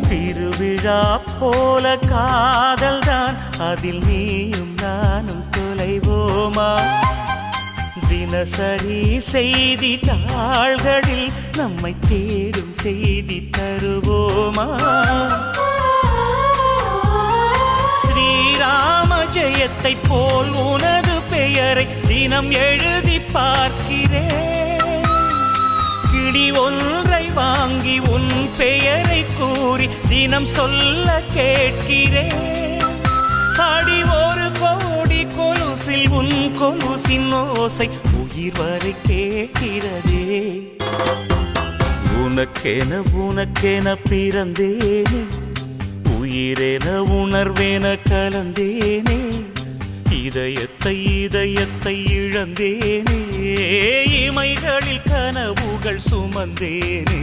திருவிழா போல காதல்தான், அதில் நீயும் நானும் தொலைவோமா? தினசரி செய்தி தாள்களில் நம்மை தேடும் செய்தி தருவோமா? ஸ்ரீராம ஜெயத்தை போல் உனது பெயரை தினம் எழுதி பார்க்கிறேன். கிளி ஒன்றை வாங்கி உன் பெயரை கூறி தினம் சொல்ல கேட்கிறேன். அடி ஒரு கோடி கொலுசில் உன் கொலுசின் ஓசை உயிர் வரை கேட்கிறதே. உனக்கென உனக்கென பிறந்தேனே, உயிரென உணர்வேன கலந்தேனே. இதயத்தை இதயத்தை இழந்தேனே, இமைகளில் கனவுகள் சுமந்தேனே.